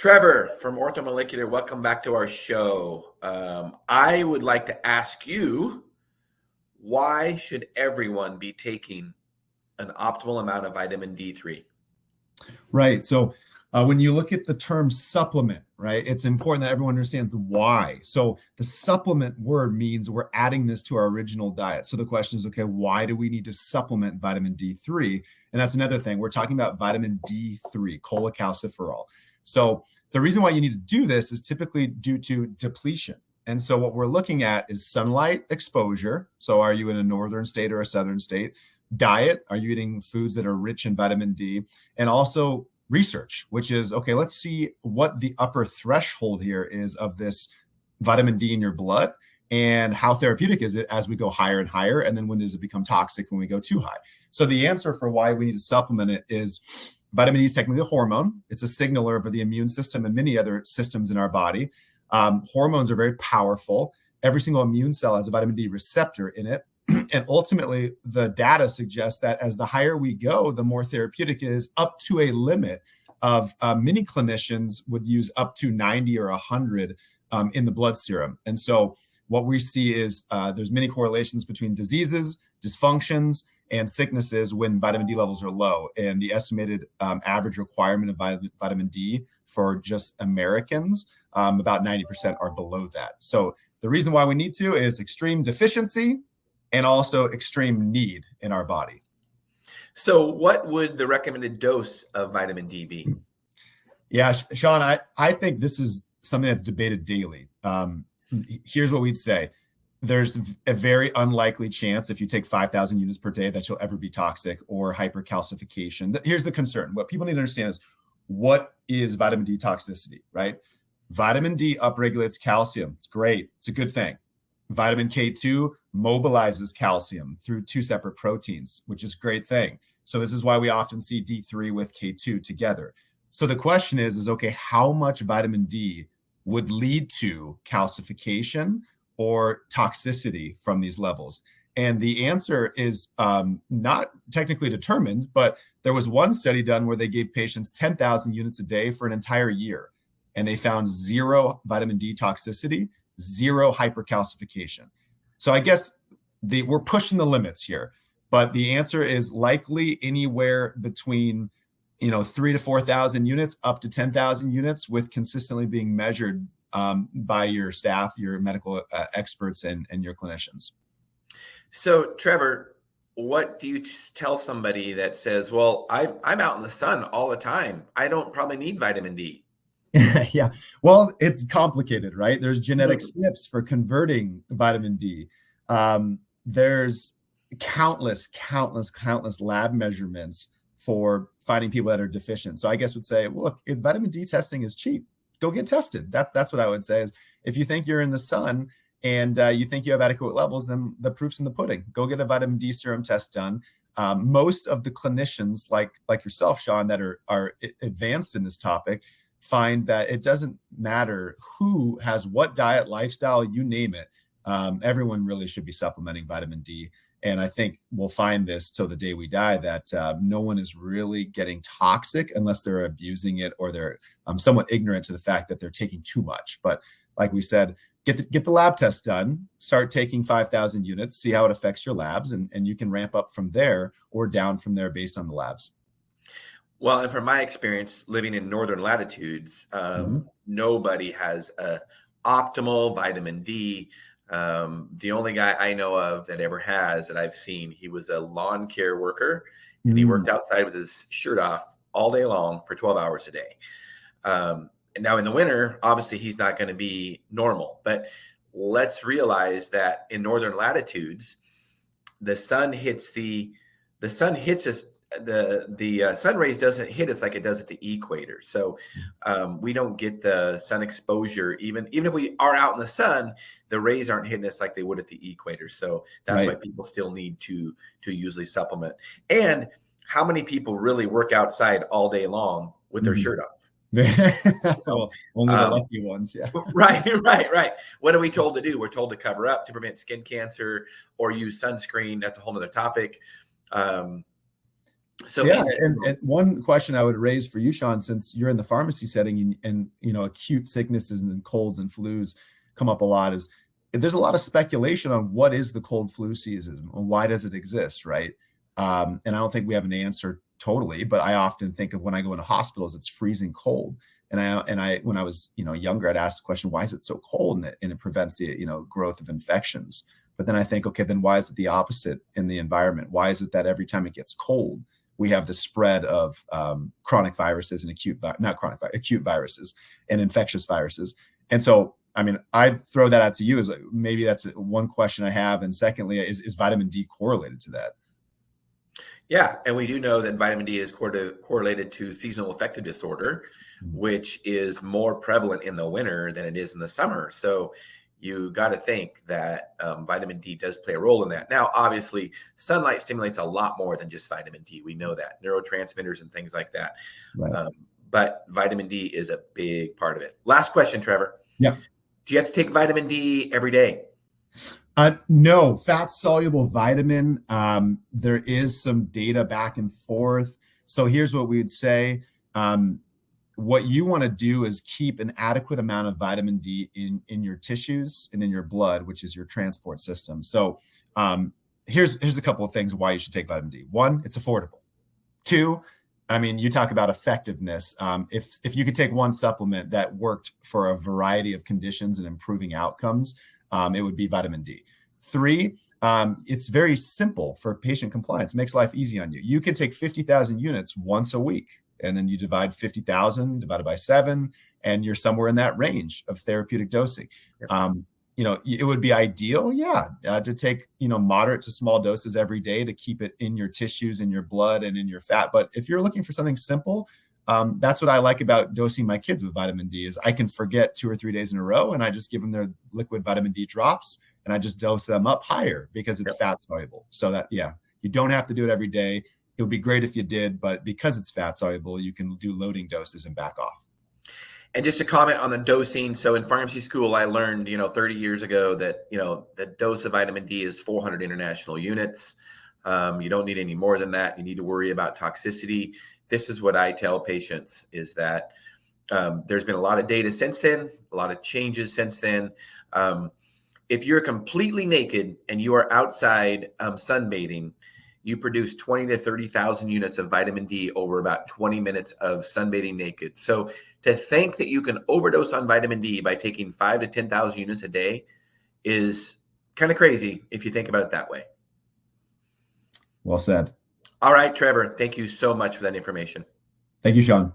Trevor from Orthomolecular, welcome back to our show. I would like to ask you, why should everyone be taking an optimal amount of vitamin D3? Right. So when you look at the term supplement, right, it's important that everyone understands why. So the supplement word means we're adding this to our original diet. So the question is, okay, why do we need to supplement vitamin D3? And that's another thing. We're talking about vitamin D3, cholecalciferol. So the reason why you need to do this is typically due to depletion. And so what we're looking at is sunlight exposure. So are you in a northern state or a southern state? Diet, are you eating foods that are rich in vitamin D? And also research, which is, okay, let's see what the upper threshold here is of this vitamin D in your blood and how therapeutic is it as we go higher and higher. And then when does it become toxic when we go too high? So the answer for why we need to supplement it is vitamin D is technically a hormone. It's a signaler for the immune system and many other systems in our body. Hormones are very powerful. Every single immune cell has a vitamin D receptor in it. And ultimately, the data suggests that as the higher we go, the more therapeutic it is, up to a limit of many clinicians would use up to 90 or 100 in the blood serum. And so what we see is there's many correlations between diseases, dysfunctions, and sicknesses when vitamin D levels are low. And the estimated average requirement of vitamin D for just Americans, about 90% are below that. So the reason why we need to is extreme deficiency and also extreme need in our body. So what would the recommended dose of vitamin D be? Yeah, Shawn, I think this is something that's debated daily. Here's what we'd say. There's a very unlikely chance if you take 5,000 units per day that you'll ever be toxic or hypercalcification. Here's the concern. What people need to understand is, what is vitamin D toxicity, right? Vitamin D upregulates calcium. It's great. It's a good thing. Vitamin K2 mobilizes calcium through two separate proteins, which is a great thing. So this is why we often see D3 with K2 together. So the question is okay, how much vitamin D would lead to calcification or toxicity from these levels? And the answer is not technically determined, but there was one study done where they gave patients 10,000 units a day for an entire year, and they found zero vitamin D toxicity, zero hypercalcification. So I guess we're pushing the limits here, but the answer is likely anywhere between 3,000 to 4,000 units up to 10,000 units, with consistently being measured by your staff, your medical experts, and your clinicians. So Trevor, what do you tell somebody that says, well, I'm out in the sun all the time, I don't probably need vitamin D? Yeah, well, it's complicated, right? There's genetic SNPs for converting vitamin D. There's countless lab measurements for finding people that are deficient. So I guess would say, well, look, if vitamin D testing is cheap, go get tested. That's what I would say is, if you think you're in the sun and you think you have adequate levels, then the proof's in the pudding. Go get a vitamin D serum test done. Most of the clinicians like yourself, Shawn, that are advanced in this topic, find that it doesn't matter who has what diet, lifestyle, you name it. Everyone really should be supplementing vitamin D. And I think we'll find this till the day we die, that no one is really getting toxic unless they're abusing it or they're somewhat ignorant to the fact that they're taking too much. But like we said, get the lab test done, start taking 5,000 units, see how it affects your labs, and you can ramp up from there or down from there based on the labs. Well, and from my experience living in northern latitudes, nobody has a optimal vitamin D. The only guy I know of that ever has, that I've seen, he was a lawn care worker, and he worked outside with his shirt off all day long for 12 hours a day. And now in the winter, obviously he's not going to be normal, but let's realize that in northern latitudes, the sun hits us. The sun rays doesn't hit us like it does at the equator. So we don't get the sun exposure. Even if we are out in the sun, the rays aren't hitting us like they would at the equator. So that's why people still need to usually supplement. And how many people really work outside all day long with their shirt off? Well, only the lucky ones. Yeah. Right. What are we told to do? We're told to cover up to prevent skin cancer or use sunscreen. That's a whole nother topic. So Yeah, and one question I would raise for you, Shawn, since you're in the pharmacy setting and acute sicknesses and colds and flus come up a lot, is there's a lot of speculation on what is the cold flu season and why does it exist, right? And I don't think we have an answer totally, but I often think of when I go into hospitals, it's freezing cold. And I when I was younger, I'd ask the question, why is it so cold? And it prevents the growth of infections. But then I think, okay, then why is it the opposite in the environment? Why is it that every time it gets cold, we have the spread of chronic viruses and acute viruses and infectious viruses? And so, I mean, I'd throw that out to you as maybe that's one question I have. And secondly, is vitamin D correlated to that? Yeah, and we do know that vitamin D is correlated to seasonal affective disorder, which is more prevalent in the winter than it is in the summer. So you got to think that vitamin D does play a role in that. Now, obviously, sunlight stimulates a lot more than just vitamin D. We know that, neurotransmitters and things like that. Right. But vitamin D is a big part of it. Last question, Trevor. Yeah. Do you have to take vitamin D every day? No, fat soluble vitamin. There is some data back and forth. So here's what we'd say. What you want to do is keep an adequate amount of vitamin D in your tissues and in your blood, which is your transport system. So here's a couple of things why you should take vitamin D. One, it's affordable. Two, I mean, you talk about effectiveness. If you could take one supplement that worked for a variety of conditions and improving outcomes, it would be vitamin D. Three, it's very simple for patient compliance. It makes life easy on you. You can take 50,000 units once a week, and then you divide 50,000 divided by 7, and you're somewhere in that range of therapeutic dosing. It would be ideal, to take, moderate to small doses every day to keep it in your tissues, in your blood, and in your fat. But if you're looking for something simple, that's what I like about dosing my kids with vitamin D is I can forget 2 or 3 days in a row, and I just give them their liquid vitamin D drops, and I just dose them up higher because it's fat soluble. So that, you don't have to do it every day. It would be great if you did, but because it's fat soluble, you can do loading doses and back off. And just to comment on the dosing, so in pharmacy school, I learned, 30 years ago that, the dose of vitamin D is 400 international units. You don't need any more than that. You need to worry about toxicity. This is what I tell patients is that there's been a lot of data since then, a lot of changes since then. If you're completely naked and you are outside sunbathing, you produce 20 to 30,000 units of vitamin D over about 20 minutes of sunbathing naked. So to think that you can overdose on vitamin D by taking 5 to 10,000 units a day is kind of crazy if you think about it that way. Well said. All right, Trevor, thank you so much for that information. Thank you, Shawn.